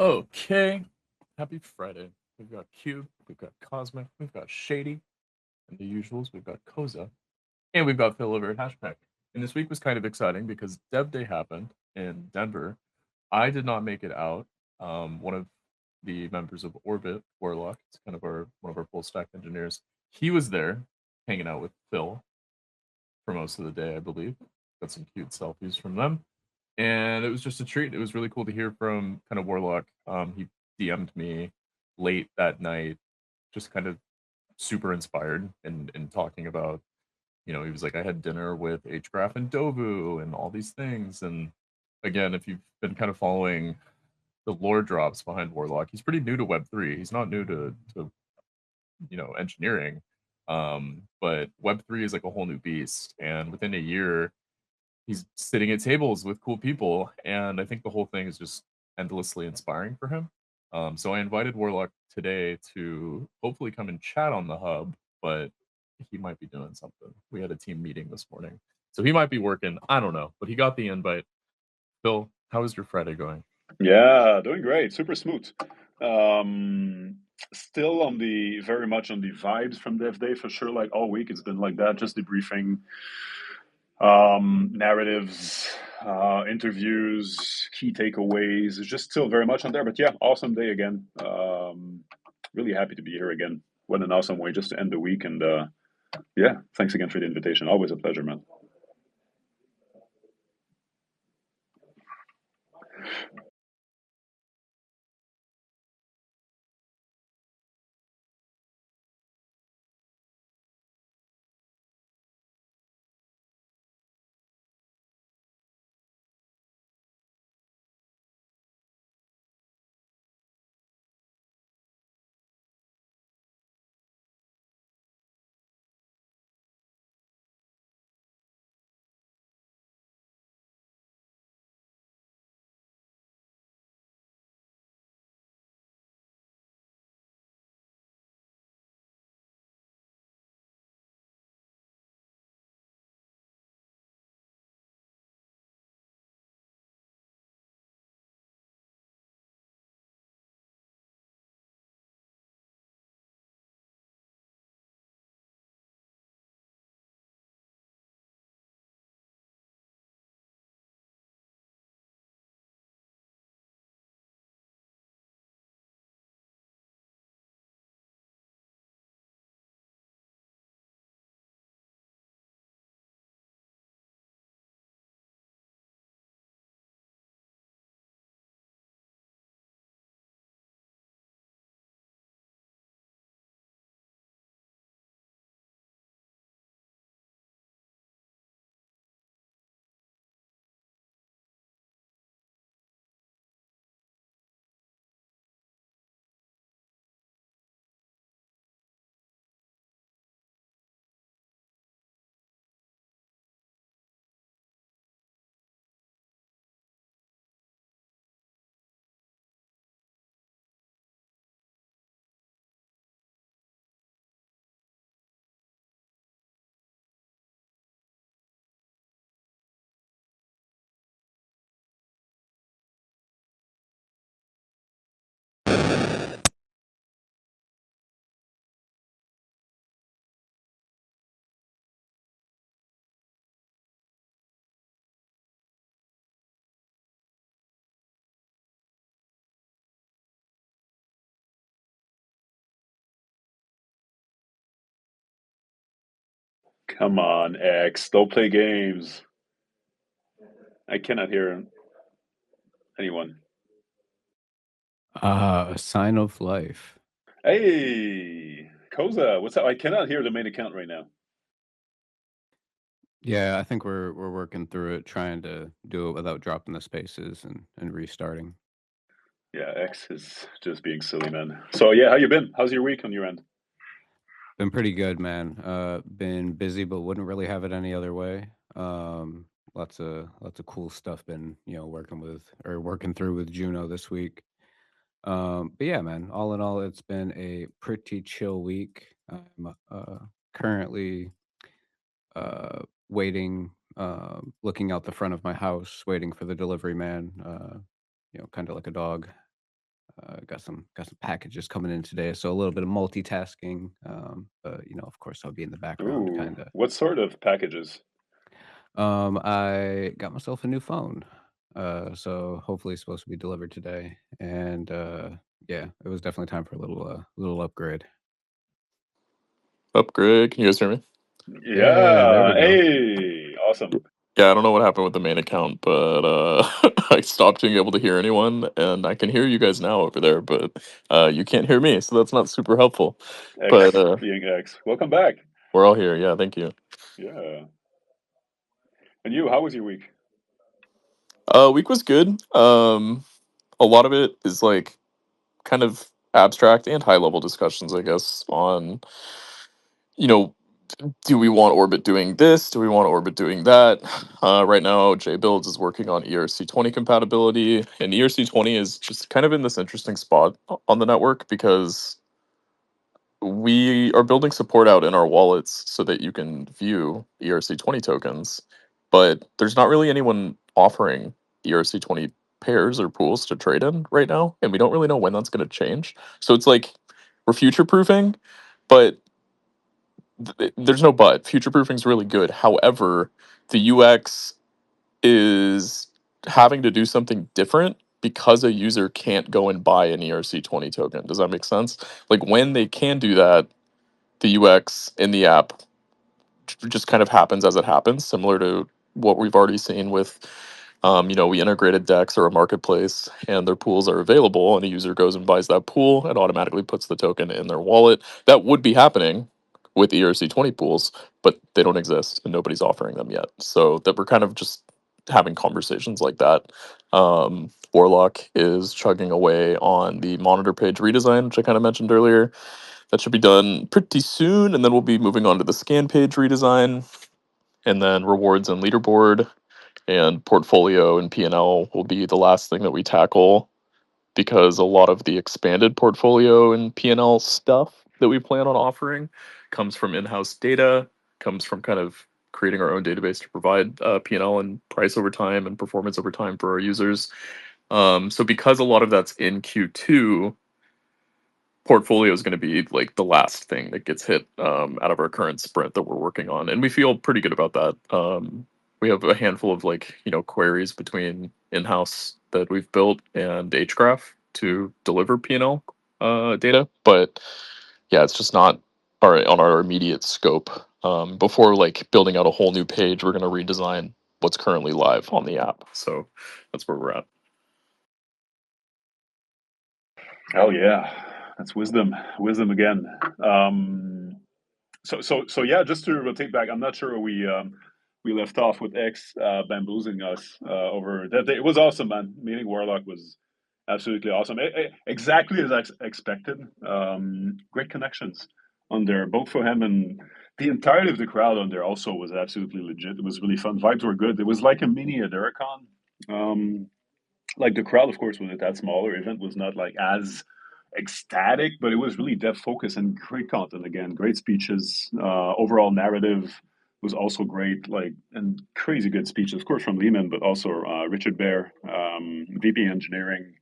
Okay. Happy Friday. We've got Cube, we've got Cosmic, we've got Shady, and the usuals. We've got Koza, and we've got Phil over at HashPack. And this week was kind of exciting because Dev Day happened in Denver. I did not make it out. One of the members of Orbit, Warlock, it's kind of our one of our full stack engineers. He was there hanging out with Phil for most of the day, I believe. Got some cute selfies from them. And it was just a treat. It was really cool to hear from kind of Warlock. He DM'd me late that night, just kind of super inspired and talking about, he was like, I had dinner with HGraph and Dovu and all these things. And again, if you've been kind of following the lore drops behind Warlock, he's pretty new to Web3. He's not new to engineering. But Web3 is like a whole new beast. And within a year, he's sitting at tables with cool people, and I think the whole thing is just endlessly inspiring for him. So I invited Warlock today to hopefully come and chat on the hub, but he might be doing something. We had a team meeting this morning, so he might be working. I don't know, but he got the invite. Phil, how is your Friday going? Yeah, doing great. Super smooth. Still very much on the vibes from Dev Day for sure. Like all week, it's been like that. Just debriefing, narratives, interviews, key takeaways. It's just still very much on there. But yeah, awesome day again. Really happy to be here again. What an awesome way just to end the week. And yeah, thanks again for the invitation. Always a pleasure, man. Come on, X. Don't play games. I cannot hear anyone. A sign of life. Hey, Koza, what's up? I cannot hear the main account right now. Yeah, I think we're working through it, trying to do it without dropping the spaces and restarting. Yeah, X is just being silly, man. So yeah, how you been? How's your week on your end? Been pretty good, man. Been busy, but wouldn't really have it any other way. Lots of cool stuff. Been working through with Juno this week. But yeah, man. All in all, it's been a pretty chill week. I'm currently waiting, looking out the front of my house, waiting for the delivery man. Kind of like a dog. Got some packages coming in today, so a little bit of multitasking. But of course, I'll be in the background, Ooh, kind of. what sort of packages? I got myself a new phone, so hopefully it's supposed to be delivered today. And yeah, it was definitely time for a little upgrade. Upgrade. Can you guys hear me? Yeah, there we Yeah. go. Hey, awesome. Yeah, I don't know what happened with the main account, but I stopped being able to hear anyone, and I can hear you guys now over there, but you can't hear me, so that's not super helpful. But X being X. Welcome back. we're all here. Yeah, thank you. Yeah. And you, how was your week? Week was good. A lot of it is like kind of abstract and high level discussions, I guess, on you know do we want Orbit doing this? Do we want Orbit doing that? Right now, JBuilds is working on ERC20 compatibility, and ERC20 is just kind of in this interesting spot on the network because we are building support out in our wallets so that you can view ERC20 tokens, but there's not really anyone offering ERC20 pairs or pools to trade in right now, and we don't really know when that's going to change. So it's like we're future proofing, but there's no but. Future proofing is really good. However, the UX is having to do something different because a user can't go and buy an ERC20 token. Does that make sense? Like when they can do that, the UX in the app just kind of happens as it happens, similar to what we've already seen with, we integrated Dex or a marketplace, and their pools are available, and a user goes and buys that pool and automatically puts the token in their wallet. That would be happening with ERC20 pools, but they don't exist, and nobody's offering them yet. So that we're kind of just having conversations like that. Warlock is chugging away on the monitor page redesign, which I kind of mentioned earlier. That should be done pretty soon, and then we'll be moving on to the scan page redesign, and then rewards and leaderboard and portfolio and P&L will be the last thing that we tackle because a lot of the expanded portfolio and P&L stuff that we plan on offering comes from in-house data, comes from kind of creating our own database to provide P&L and price over time and performance over time for our users. So because a lot of that's in Q2, portfolio is going to be like the last thing that gets hit out of our current sprint that we're working on, and we feel pretty good about that. We have a handful of queries between in-house that we've built and hgraph to deliver P&L data, but yeah, it's just not on our immediate scope. Before like building out a whole new page, we're going to redesign what's currently live on the app, so that's where we're at. Hell yeah. That's wisdom. Wisdom again. So yeah, just to rotate back, I'm not sure we left off with X bamboozling us over that day. It was awesome, man. Meeting Warlock was absolutely awesome. Exactly as I expected. Great connections on there, both for him and the entirety of the crowd on there. Also was absolutely legit. It was really fun. Vibes were good. It was like a mini Hedera. Like the crowd, of course, with that smaller event was not like as ecstatic, but it was really depth focused and great content again, great speeches. Overall narrative was also great, like and crazy good speeches, of course, from Lehman, but also Richard Bear, VP Engineering.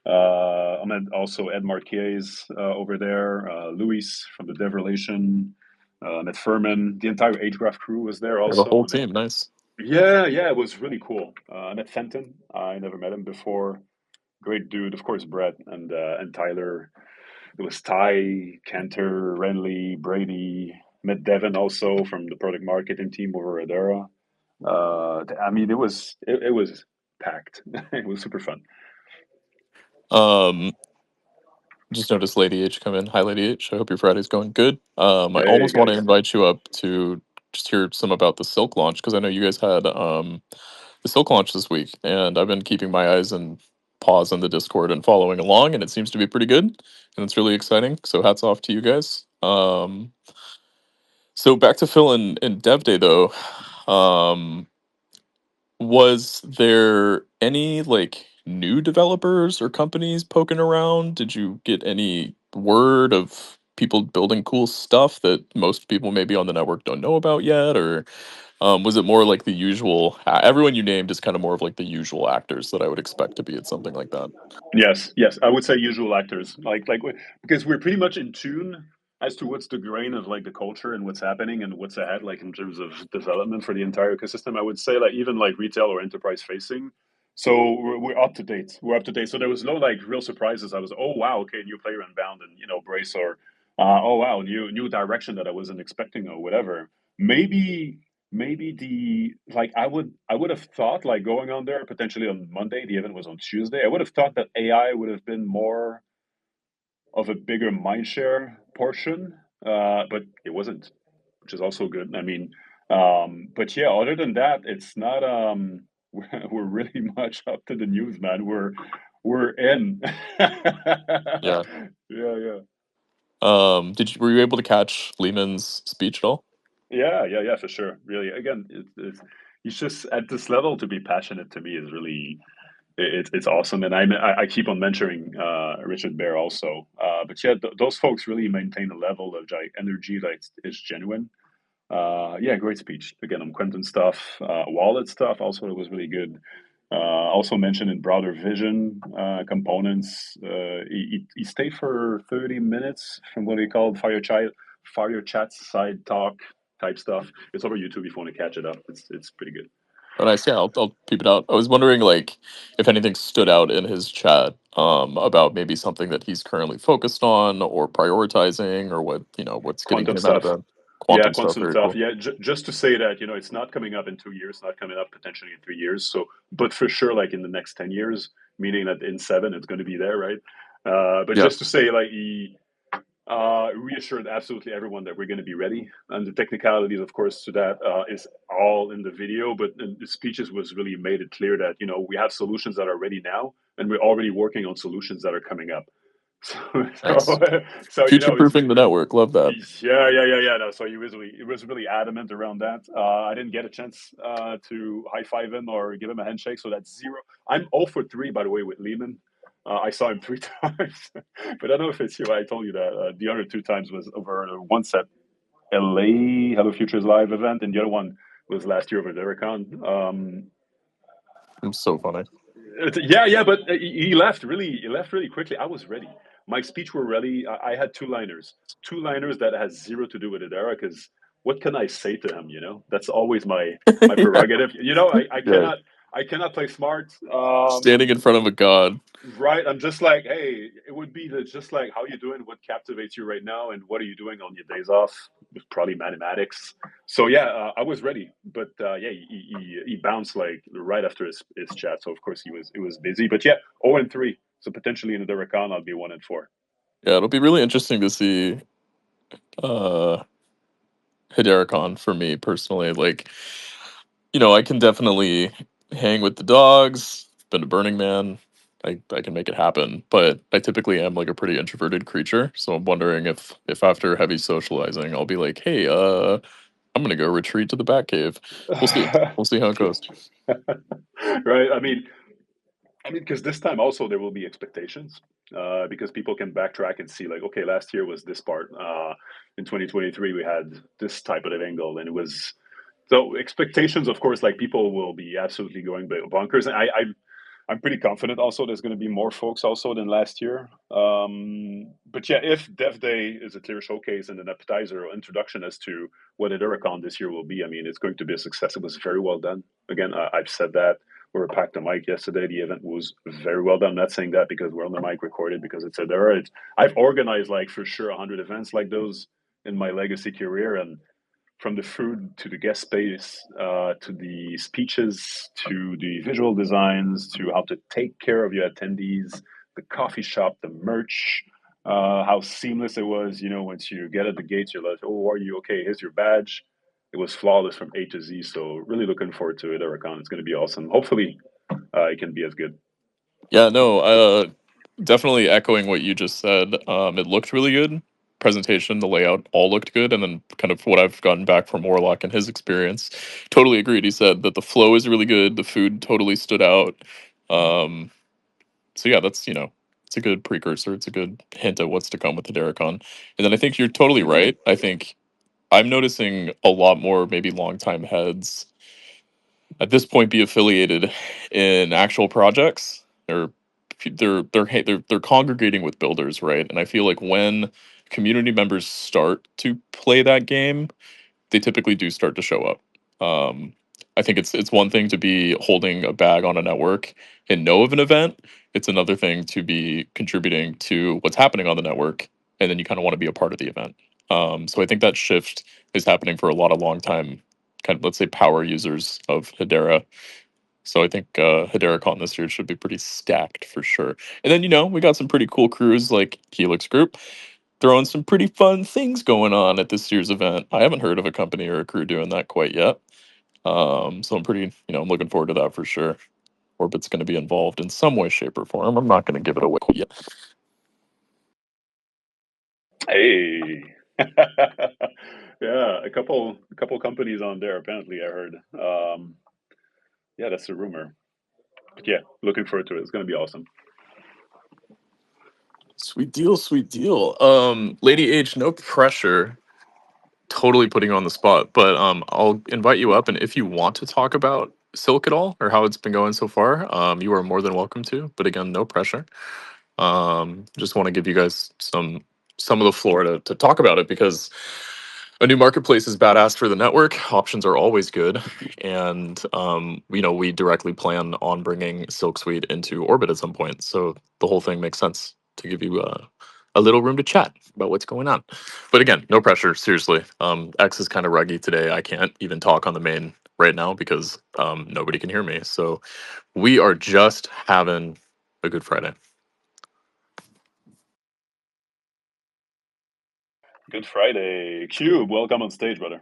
I met also Ed Marquez over there, Luis from the Dev Relation, met Furman. The entire HGraph crew was there Yeah, the also. whole I mean, team, nice. yeah, it was really cool. I met Fenton. I never met him before. Great dude, of course, Brett and Tyler. It was Ty, Cantor, Renly, Brady. Met Devin also from the product marketing team over at Hedera. I mean, it was packed. It was super fun. um Just noticed Lady H come in. Hi, Lady H. I hope your Friday's going good. I Hey almost want to guys. invite you up to just hear some about the Silk launch because I know you guys had the Silk launch this week, and I've been keeping my eyes and paws on the Discord and following along, and it seems to be pretty good, and it's really exciting. So hats off to you guys. So back to Phil and Dev Day though. Um, Was there any, like, new developers or companies poking around? Did you get any word of people building cool stuff that most people maybe on the network don't know about yet? Or, Was it more like the usual? Everyone you named is kind of more of like the usual actors that I would expect to be at something like that. Yes, yes, I would say usual actors, because we're pretty much in tune as to what's the grain of like the culture and what's happening and what's ahead, like in terms of development for the entire ecosystem. I would say like even like retail or enterprise facing. So we're up to date. We're up to date. So there was no like real surprises. I was, oh wow, okay, new player unbound and brace, or oh wow, new direction that I wasn't expecting or whatever. Maybe the like I would have thought like going on there potentially on Monday. The event was on Tuesday. I would have thought that AI would have been more of a bigger mindshare portion, but it wasn't, which is also good. I mean, but yeah, other than that, it's not. We're really much up to the news, man. We're in. Yeah. Yeah. Were you able to catch Lehman's speech at all? Yeah, for sure. Really, again, he's just at this level to be passionate to me is really it's awesome. And I keep on mentoring Richard Bear also. But yeah, those folks really maintain a level of like energy that is genuine. Yeah, great speech again on Quentin stuff, wallet stuff. Also, it was really good. Also mentioned in broader vision components. He stayed for 30 minutes from what he called fire chat side talk type stuff. It's over YouTube if you want to catch it up. It's pretty good. Oh, nice. Yeah, I'll keep it out. I was wondering, like, if anything stood out in his chat, about maybe something that he's currently focused on or prioritizing, or what's getting Quantum him out of stuff. bed. Yeah, Quantum stuff, quantum very stuff. cool. Yeah, just to say that it's not coming up in 2 years, not coming up potentially in 3 years. So, but for sure, like in the next 10 years, meaning that in seven it's going to be there, right? But Yeah, just to say, like he reassured absolutely everyone that we're going to be ready, and the technicalities, of course, to that is all in the video. But in the speeches was really made it clear that we have solutions that are ready now, and we're already working on solutions that are coming up. So, nice. so Future it's proofing the network. Love that. yeah. No, so he was really adamant around that. I didn't get a chance to high five him or give him a handshake, so that's zero. I'm 0 for 3, by the way, with Lehman. I saw him 3 times, but I don't know if it's you. I told you that the other 2 times was over once at LA Hello Futures Live event, and the other one was last year over Derricon. I'm so funny. Yeah, but he left really. He left really quickly. I was ready. My speech were ready. I had two liners that has zero to do with Hedera. Because what can I say to him? That's always my Yeah, prerogative. I yeah. cannot play smart. Standing in front of a god. Right. I'm just like, hey, it would be just like, how you doing? What captivates you right now? And what are you doing on your days off? Probably mathematics. So yeah, I was ready, but yeah, he bounced like right after his chat. So of course it was busy, but yeah, 0-3. So potentially in the Rakan, I'll be 1-4. Yeah, it'll be really interesting to see uh Hidericon for me personally. Like, I can definitely hang with the dogs. Been to Burning Man. I can make it happen, but I typically am like a pretty introverted creature. So I'm wondering if after heavy socializing, I'll be like, hey, I'm gonna go retreat to the Batcave. We'll see. We'll see how it goes. Right. I mean, because this time also there will be expectations, because people can backtrack and see like, okay, last year was this part. In 2023, we had this type of angle, and it was so expectations. Of course, like people will be absolutely going bonkers, and I'm pretty confident also there's going to be more folks also than last year. But yeah, if Dev Day is a clear showcase and an appetizer or introduction as to what Eduricon this year will be, I mean, it's going to be a success. It was very well done. Again, I've said that. We were packed the mic yesterday. The event was very well done. I'm not saying that because we're on the mic recorded because it's Edera. I've organized like for sure 100 events like those in my legacy career, and from the food to the guest space, to the speeches, to the visual designs, to how to take care of your attendees, the coffee shop, the merch, how seamless it was. Once you get at the gates, you're like, oh, are you okay? Here's your badge. It was flawless from A to Z. So really looking forward to it, Ericon. It's going to be awesome. Hopefully, it can be as good. Yeah, no, definitely echoing what you just said. It looked really good. Presentation, the layout, all looked good, and then kind of what I've gotten back from Warlock and his experience. Totally agreed. He said that the flow is really good. The food totally stood out. Um, so yeah, that's it's a good precursor. It's a good hint at what's to come with the Derricon. And then I think you're totally right. I think I'm noticing a lot more maybe longtime heads at this point be affiliated in actual projects. They're congregating with builders, right? And I feel like when community members start to play that game, they typically do start to show up. Um, I think it's one thing to be holding a bag on a network and know of an event. It's another thing to be contributing to what's happening on the network, and then you kind of want to be a part of the event. So I think that shift is happening for a lot of long time, kind of let's say power users of Hedera. So I think HederaCon this year should be pretty stacked for sure. And then we got some pretty cool crews like Helix Group throwing some pretty fun things going on at this year's event. I haven't heard of a company or a crew doing that quite yet. So I'm pretty, I'm looking forward to that for sure. Orbit's going to be involved in some way, shape, or form. I'm not going to give it away yet. Hey. Yeah, a couple companies on there apparently I heard. Yeah, that's the rumor. But yeah, looking forward to it. It's gonna be awesome. Sweet deal, sweet deal. Lady H, no pressure. Totally putting you on the spot, but I'll invite you up, and if you want to talk about Silk at all or how it's been going so far, you are more than welcome to. But again, no pressure. Just want to give you guys some of the floor to talk about it because a new marketplace is badass for the network. Options are always good, and we directly plan on bringing Silk Suite into orbit at some point. So the whole thing makes sense to give you a little room to chat about what's going on. But again, no pressure. Seriously, X is kind of ruggy today. I can't even talk on the main right now because nobody can hear me. So we are just having a good Friday. Good Friday. Cube, welcome on stage, brother.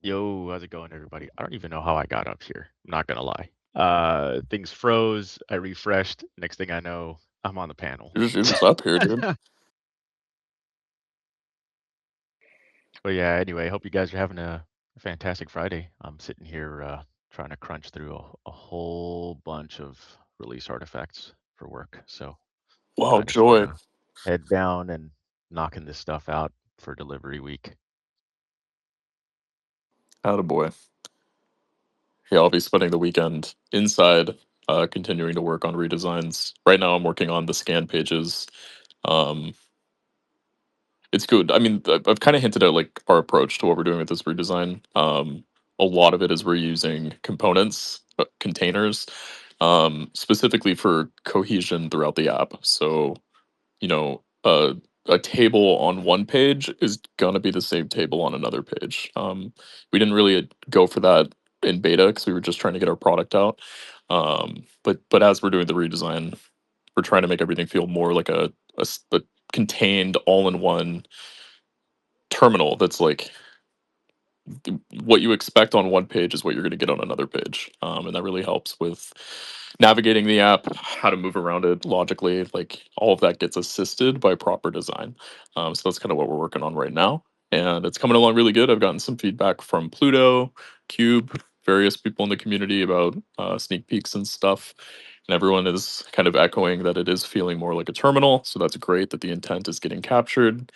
Yo, how's it going, everybody? I don't even know how I got up here. I'm not gonna lie. Things froze. I refreshed. Next thing I know, I'm on the panel. You're just up here, dude. But yeah, anyway, hope you guys are having a fantastic Friday. I'm sitting here trying to crunch through a whole bunch of release artifacts for work. So Wow, I just want joy. to head down and knocking this stuff out for delivery week. Attaboy. Yeah, I'll be spending the weekend inside, continuing to work on redesigns. Right now, I'm working on the scan pages. Um, it's good. I mean, I've kind of hinted at like our approach to what we're doing with this redesign. A lot of it is we're using components, containers, specifically for cohesion throughout the app. So you know, a table on one page is gonna be the same table on another page. We didn't really go for that in beta because we were just trying to get our product out. But as we're doing the redesign, we're trying to make everything feel more like a contained all-in-one terminal that's like what you expect on one page is what you're going to get on another page, and that really helps with navigating the app, how to move around it logically. Like all of that gets assisted by proper design. So that's kind of what we're working on right now, and it's coming along really good. I've gotten some feedback from Pluto, Cube, various people in the community about sneak peeks and stuff. And everyone is kind of echoing that it is feeling more like a terminal. So that's great that the intent is getting captured,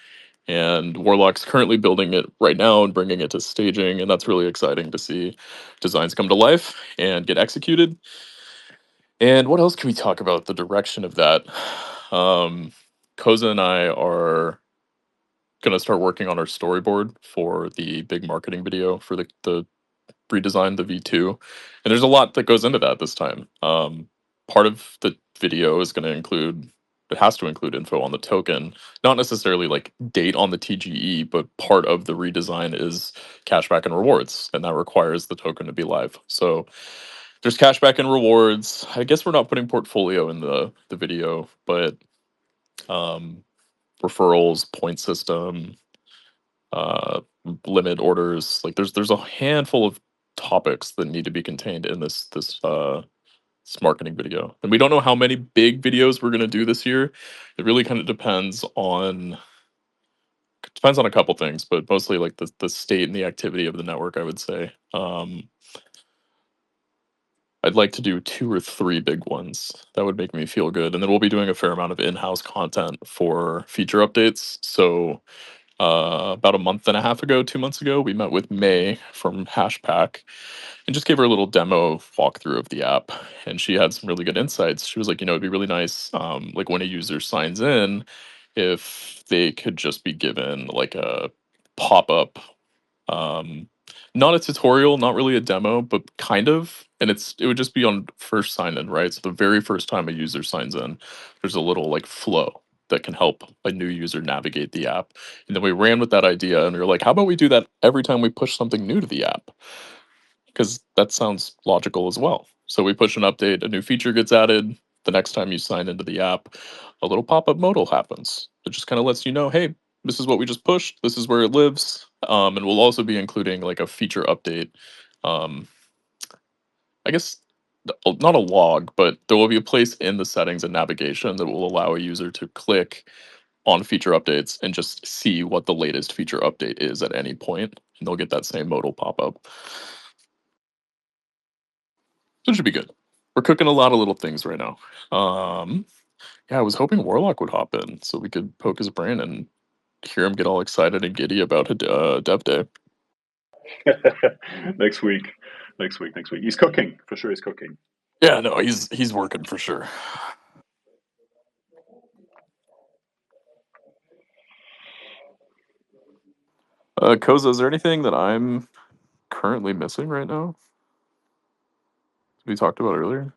and Warlock's currently building it right now and bringing it to staging, and that's really exciting to see designs come to life and get executed. And what else can we talk about? The direction of that. Koza and I are going to start working on our storyboard for the big marketing video for the redesign, the V2. And there's a lot that goes into that this time. Part of the video is going to include, it has to include info on the token, not necessarily like date on the TGE, but part of the redesign is cashback and rewards, and that requires the token to be live. So there's cashback and rewards. I guess we're not putting portfolio in the video, but um, referrals, point system, uh, limit orders. Like there's a handful of topics that need to be contained in this marketing video, and we don't know how many big videos we're gonna do this year. It really kind of depends on a couple things, but mostly like the state and the activity of the network, I would say. I'd like to do 2 or 3 big ones. That would make me feel good, and then we'll be doing a fair amount of in-house content for feature updates. So, about a month and a half ago, 2 months ago, we met with May from HashPack and just gave her a little demo walkthrough of the app, and she had some really good insights. She was like, "It'd be really nice, like, when a user signs in, if they could just be given, like, a pop-up um, not a tutorial, not really a demo, but kind of. And it would just be on first sign in, right? So the very first time a user signs in, there's a little like flow that can help a new user navigate the app. And then we ran with that idea and we were like, how about we do that every time we push something new to the app? Because that sounds logical as well. So we push an update, a new feature gets added. The next time you sign into the app, a little pop-up modal happens. It just kind of lets you know, hey, this is what we just pushed. This is where it lives. And we'll also be including like a feature update. Um, I guess not a log, but there will be a place in the settings and navigation that will allow a user to click on feature updates and just see what the latest feature update is at any point, and they'll get that same modal pop up. So it should be good. We're cooking a lot of little things right now. Yeah, I was hoping Warlock would hop in so we could poke his brain and hear him get all excited and giddy about Dev Day. Next week. He's cooking for sure. He's cooking. Yeah, no, he's working for sure. Koza, is there anything that I'm currently missing right now? We talked about earlier.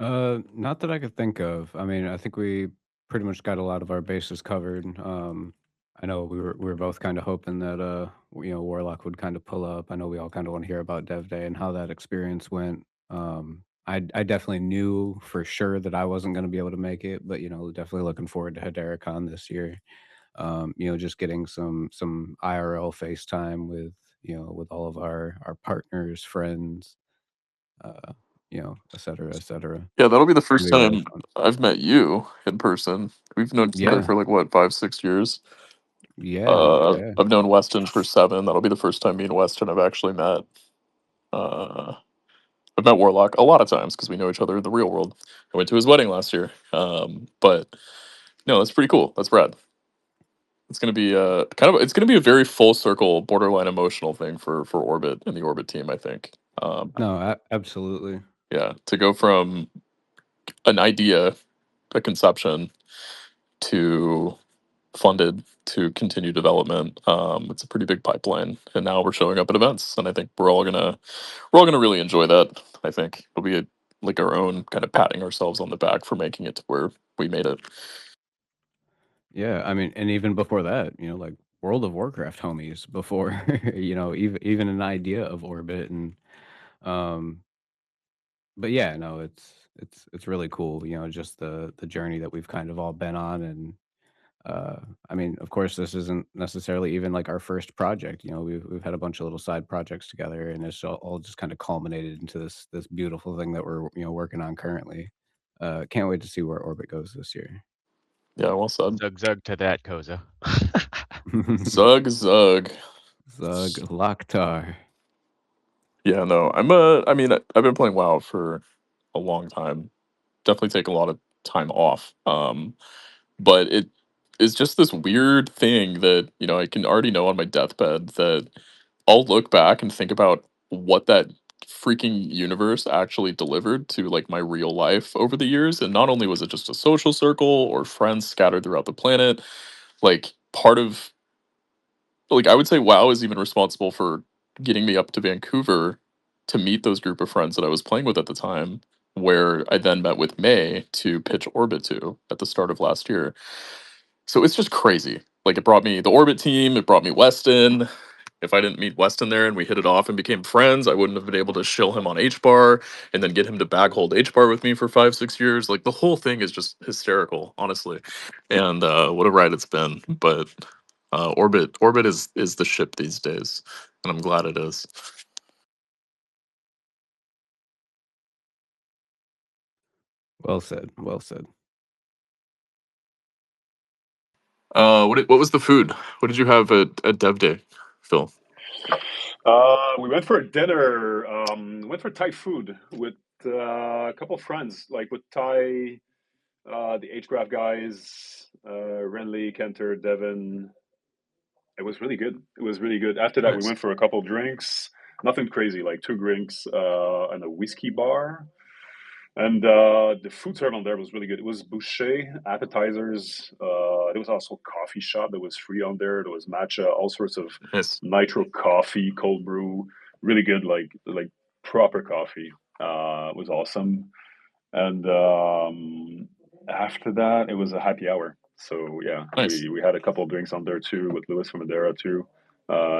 Not that I could think of. I mean, I think we pretty much got a lot of our bases covered. I know we were both kind of hoping that Warlock would kind of pull up. I know we all kind of want to hear about Dev Day and how that experience went. I definitely knew for sure that I wasn't going to be able to make it, but definitely looking forward to Hedera this year. Just getting some IRL FaceTime with all of our partners, friends, et cetera, et cetera. Yeah, that'll be the It's gonna first be really time fun. I've met you in person. We've known each other Yeah, for like what, 5, 6 years. yeah, yeah. I've known Weston for 7. That'll be the first time me and Weston have actually met. Uh, I've met Warlock a lot of times because we know each other in the real world. I went to his wedding last year. But no, that's pretty cool. That's rad. It's gonna be it's gonna be a very full circle, borderline emotional thing for Orbit and the Orbit team. I think. No, absolutely. Yeah, to go from an idea, a conception, to funded to continue development. It's a pretty big pipeline, and now we're showing up at events, and I think we're all gonna really enjoy that. I think it'll be like our own kind of patting ourselves on the back for making it to where we made it. Yeah, I mean, and even before that, like World of Warcraft homies before, even an idea of Orbit um but yeah, no, it's really cool, just the journey that we've kind of all been on. And I mean, of course, this isn't necessarily even like our first project. We've had a bunch of little side projects together, and it's all just kind of culminated into this beautiful thing that we're working on currently. Can't wait to see where Orbit goes this year. Yeah, well said. Zug zug to that, Koza. Zug zug. Zug Laktar. Yeah, no, I mean, I've been playing WoW for a long time. Definitely take a lot of time off. But it is just this weird thing that, I can already know on my deathbed that I'll look back and think about what that freaking universe actually delivered to like my real life over the years. And not only was it just a social circle or friends scattered throughout the planet, like part of like I would say WoW is even responsible for getting me up to Vancouver to meet those group of friends that I was playing with at the time, where I then met with May to pitch Orbit to at the start of last year. So it's just crazy. Like it brought me the Orbit team, it brought me Weston. If I didn't meet Weston there and we hit it off and became friends, I wouldn't have been able to shill him on H bar and then get him to bag hold H bar with me for 5, 6 years. Like the whole thing is just hysterical, honestly. And what a ride it's been. But Orbit is the ship these days, and I'm glad it is. Well said. Well said. What was the food? What did you have at Dev Day, Phil? We went for dinner. Went for Thai food with a couple of friends, like with Thai, the HGraph guys, Renly, Kenter, Devin. It was really good. It was really good. After that, we Nice. went for a couple drinks. Nothing crazy, like 2 drinks and a whiskey bar. And the food served on there was really good. It was boucher, appetizers. There was also a coffee shop that was free on there. There was matcha, all sorts of Nice. nitro coffee, cold brew, really good, like proper coffee. It was awesome. And after that, it was a happy hour. So yeah, Nice. we had a couple of drinks on there too with Lewis from Hedera too.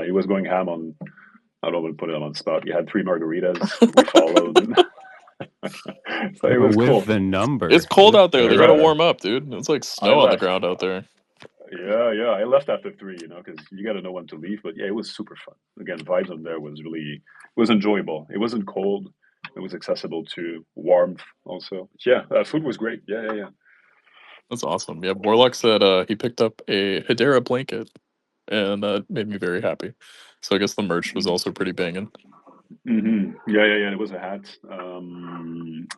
He was going ham on. I don't want to put him on the spot. He had 3 margaritas. We followed. So it was With cool. the number. It's cold With out there. the They gotta Right. warm up, dude. It's like I snow on the left. ground out there. Yeah. I left after 3, because you got to know when to leave. But yeah, it was super fun. Again, vibes on there was really was enjoyable. It wasn't cold. It was accessible to warmth also. Yeah, food was great. Yeah. That's awesome. Yeah, Warlock said he picked up a Hedera blanket, and that made me very happy. So I guess the merch was also pretty banging. Yeah. It was a hat.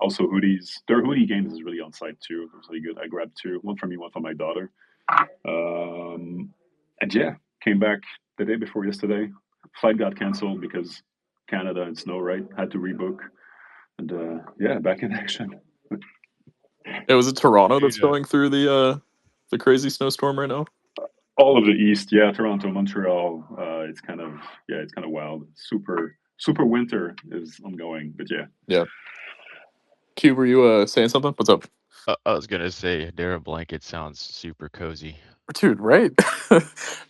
Also hoodies. Their hoodie games is really on site too. It was really good. I grabbed 2, one for me, one for my daughter. And yeah, came back the day before yesterday. Flight got canceled because Canada and snow, right? Had to rebook. And yeah, back in action. Yeah, was it Toronto that's Yeah. going through the crazy snowstorm right now? All of the East, yeah, Toronto, Montreal. It's kind of wild. Super winter is ongoing, but yeah. Yeah. Q, were you saying something? What's up? I was gonna say, Hedera blanket sounds super cozy. Dude, right?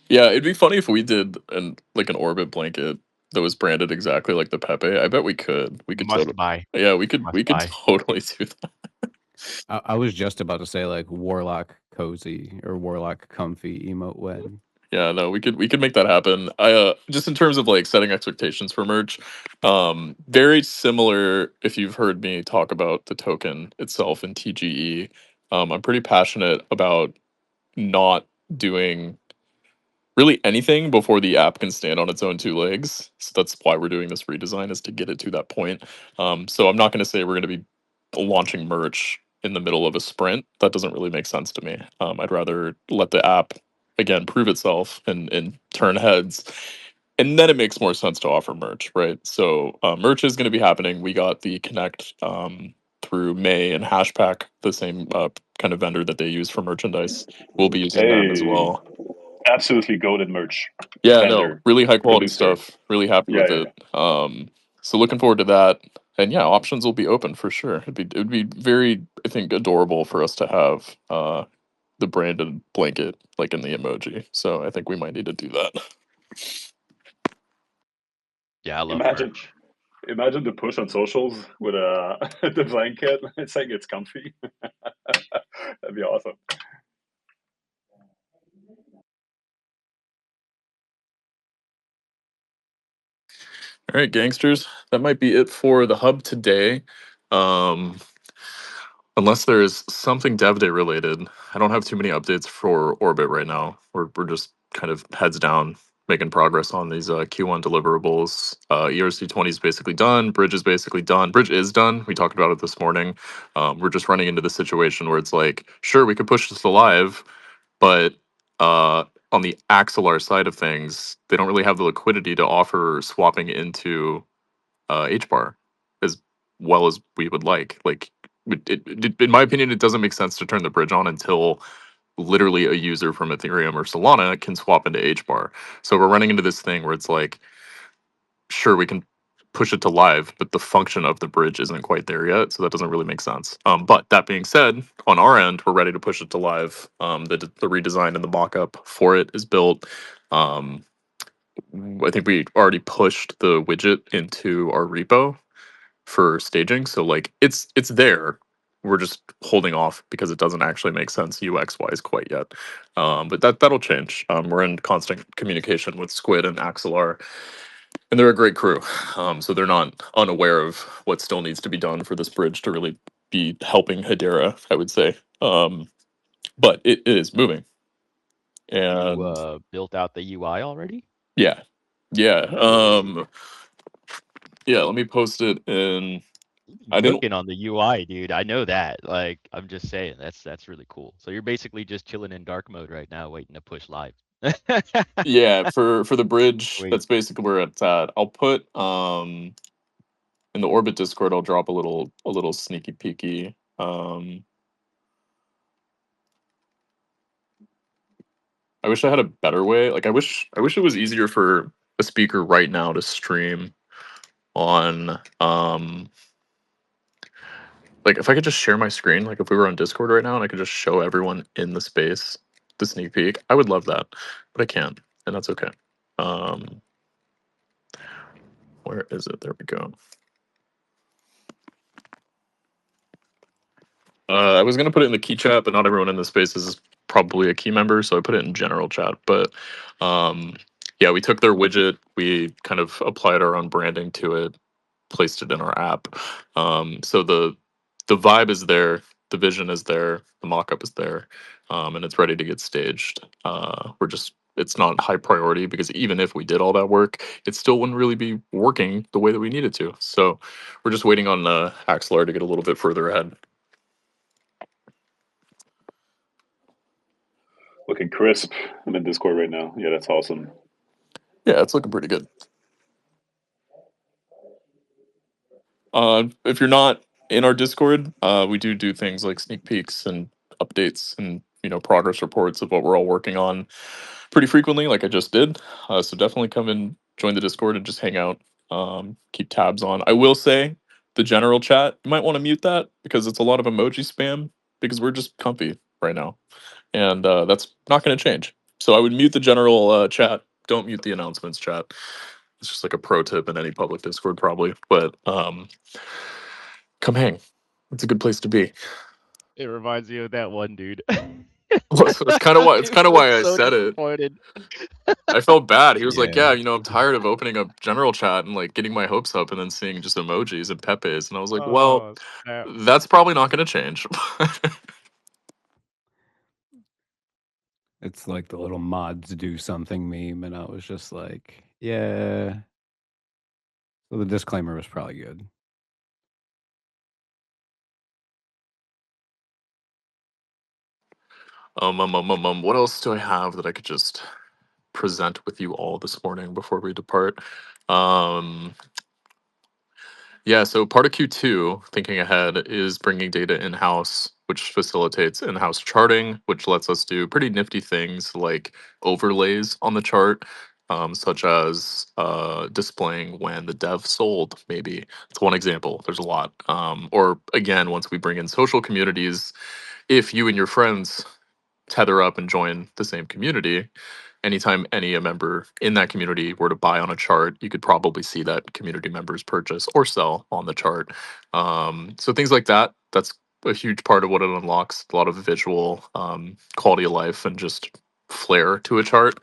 Yeah, it'd be funny if we did an orbit blanket that was branded exactly like the Pepe. I bet we could. We could Must totally. buy. Yeah, we could Must buy. totally do that. I was just about to say like Warlock cozy or Warlock comfy emote when. Yeah, no, we could make that happen. I just in terms of like setting expectations for merch, very similar if you've heard me talk about the token itself in TGE. I'm pretty passionate about not doing really anything before the app can stand on its own 2 legs. So that's why we're doing this redesign, is to get it to that point. So I'm not going to say we're going to be launching merch in the middle of a sprint. That doesn't really make sense to me. I'd rather let the app again prove itself and turn heads, and then it makes more sense to offer merch, right? So merch is going to be happening. We got the Connect through May, and HashPack, the same kind of vendor that they use for merchandise. We'll be using them as Hey, well. absolutely goated merch Yeah, no, vendor, really high quality producer. stuff. Really happy with Yeah. it. So looking forward to that. And yeah, options will be open for sure. It would be very, I think, adorable for us to have the branded blanket like in the emoji. So I think we might need to do that. Yeah, I love Imagine merch. imagine the push on socials with the blanket saying it's comfy. That'd be awesome. All right, gangsters. That might be it for the hub today. Um, unless there is something Dev Day related, I don't have too many updates for Orbit right now. We're just kind of heads down, making progress on these Q1 deliverables. ERC20 is basically done. Bridge is basically done. Bridge is done. We talked about it this morning. We're just running into the situation where it's like, sure, we could push this to live, but on the Axelar side of things, they don't really have the liquidity to offer swapping into HBAR as well as we would like. Like, in my opinion, it doesn't make sense to turn the bridge on until literally a user from Ethereum or Solana can swap into HBAR. So we're running into this thing where it's like, sure, we can push it to live, but the function of the bridge isn't quite there yet, so that doesn't really make sense. But that being said, on our end, we're ready to push it to live. The redesign and the mock-up for it is built. I think we already pushed the widget into our repo for staging, so like it's there. We're just holding off because it doesn't actually make sense UX wise quite yet. But that'll change. We're in constant communication with Squid and Axelar, and they're a great crew. So they're not unaware of what still needs to be done for this bridge to really be helping Hedera, I would say. But it is moving. You And built out the UI already? yeah. Yeah. Yeah. Let me post it in. I didn't. Cooking on the UI, dude. I know that. Like, I'm just saying, that's really cool. So you're basically just chilling in dark mode right now, waiting to push live. Yeah. For the bridge, Wait. that's basically where it's at. I'll put in the Orbit Discord. I'll drop a little sneaky peeky. I wish I had a better way. Like, I wish it was easier for a speaker right now to stream on like if I could just share my screen, like if we were on Discord right now and I could just show everyone in the space the sneak peek, I would love that. But I can't, and that's okay. Where is it? There we go. I was gonna put it in the key chat, but not everyone in the space is probably a key member, so I put it in general chat. But yeah, we took their widget, we kind of applied our own branding to it, placed it in our app. So the vibe is there, the vision is there, the mock-up is there, and it's ready to get staged. It's not high priority because even if we did all that work, it still wouldn't really be working the way that we need it to. So we're just waiting on Axelar to get a little bit further ahead. Looking crisp. I'm in Discord right now. Yeah, that's awesome. Yeah, it's looking pretty good. If you're not in our Discord, we do things like sneak peeks and updates and progress reports of what we're all working on pretty frequently, like I just did. So definitely come and join the Discord and just hang out. Keep tabs on. I will say the general chat, you might want to mute that because it's a lot of emoji spam because we're just comfy right now, and that's not going to change. So I would mute the general chat. Don't mute the announcements chat. It's just like a pro tip in any public Discord, probably. But come hang. It's a good place to be. It reminds me of that one dude. It's kind of why. It's He kind of was why I so said it. disappointed. I felt bad. He was like, "Yeah, Yeah. I'm tired of opening up general chat and like getting my hopes up and then seeing just emojis and pepes." And I was like, "Well, Oh, snap. that's probably not going to change." It's like the little mods do something meme, and I was just like, yeah. So the disclaimer was probably good. What else do I have that I could just present with you all this morning before we depart? Yeah, so part of Q2, thinking ahead, is bringing data in-house, which facilitates in-house charting, which lets us do pretty nifty things like overlays on the chart, such as displaying when the dev sold, maybe. It's one example. There's a lot. Or again, once we bring in social communities, if you and your friends tether up and join the same community, anytime any a member in that community were to buy on a chart, you could probably see that community members purchase or sell on the chart. So things like that. That's a huge part of what it unlocks. A lot of visual quality of life and just flair to a chart,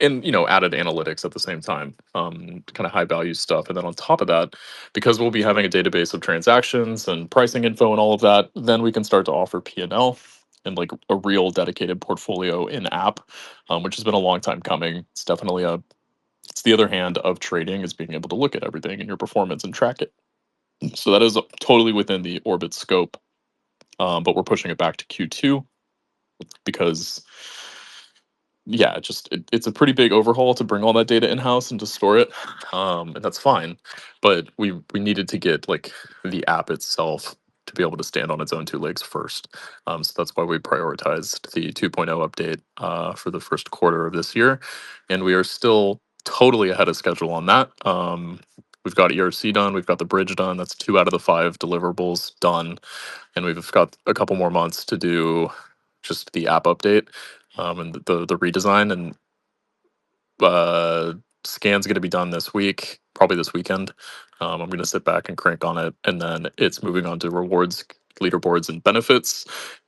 and added analytics at the same time. Kind of high value stuff. And then on top of that, because we'll be having a database of transactions and pricing info and all of that, then we can start to offer P&L and like a real dedicated portfolio in app, which has been a long time coming. It's definitely it's the other hand of trading, is being able to look at everything in your performance and track it. So that is totally within the Orbit scope, but we're pushing it back to Q2 because yeah, it's a pretty big overhaul to bring all that data in house and to store it, and that's fine. But we needed to get like the app itself to be able to stand on its own two legs first. So that's why we prioritized the 2.0 update for the first quarter of this year, and we are still totally ahead of schedule on that. We've got ERC done, we've got the bridge done. That's 2 out of the 5 deliverables done, and we've got a couple more months to do just the app update, and the redesign, and scan's going to be done this week, probably this weekend. I'm going to sit back and crank on it, and then it's moving on to rewards, leaderboards, and benefits.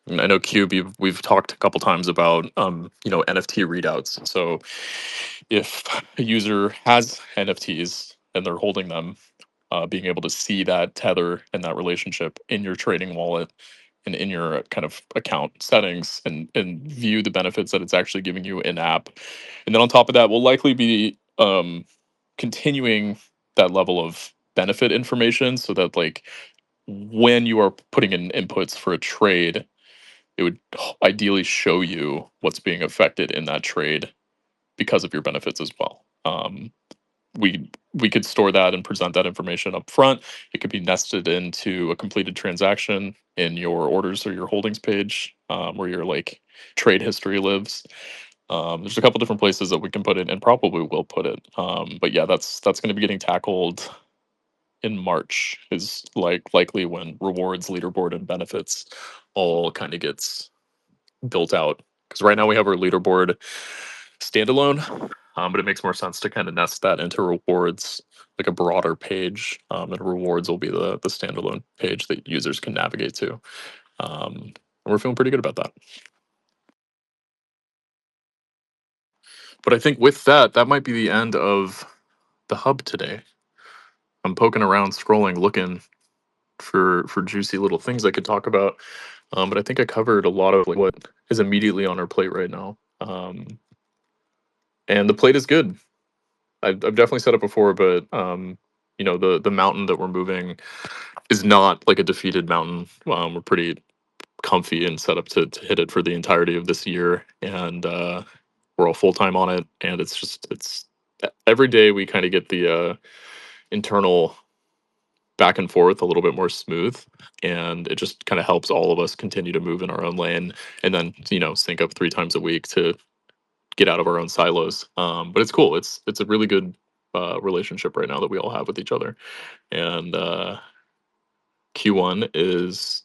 And I know Cube, we've talked a couple times about NFT readouts. So if a user has NFTs and they're holding them, being able to see that tether and that relationship in your trading wallet and in your kind of account settings, and view the benefits that it's actually giving you in app. And then on top of that, we'll likely be continuing that level of benefit information so that like when you are putting in inputs for a trade, it would ideally show you what's being affected in that trade because of your benefits as well. We could store that and present that information up front. It could be nested into a completed transaction in your orders or your holdings page, where your like trade history lives. There's a couple different places that we can put it and probably will put it. But yeah, that's going to be getting tackled in March, is like likely when rewards, leaderboard, and benefits all kind of gets built out. Because right now we have our leaderboard standalone, but it makes more sense to kind of nest that into rewards, like a broader page. And rewards will be the standalone page that users can navigate to. And we're feeling pretty good about that. But I think with that, that might be the end of the hub today. I'm poking around, scrolling, looking for juicy little things I could talk about. But I think I covered a lot of like what is immediately on our plate right now. And the plate is good. I've definitely said it before, but you know, the mountain that we're moving is not like a defeated mountain. We're pretty comfy and set up to hit it for the entirety of this year, and we're all full time on it. And it's every day we kind of get the internal back and forth a little bit more smooth, and it just kind of helps all of us continue to move in our own lane, and then you know sync up 3 times a week to get out of our own silos. But it's cool. It's a really good relationship right now that we all have with each other, and Q1 is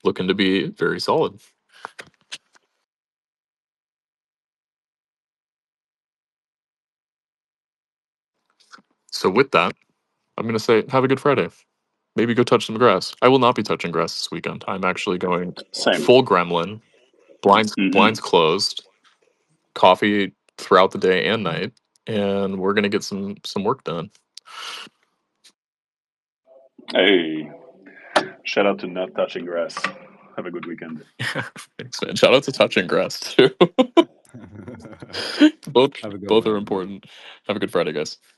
looking to be very solid. So with that, I'm gonna say have a good Friday. Maybe go touch some grass. I will not be touching grass this weekend. I'm actually going Same. full gremlin, blinds closed, coffee throughout the day and night, and we're gonna get some work done. Hey, shout out to not touching grass. Have a good weekend. Thanks, man. Shout out to touching grass too. both Have a good both one, are everybody. important. Have a good Friday, guys.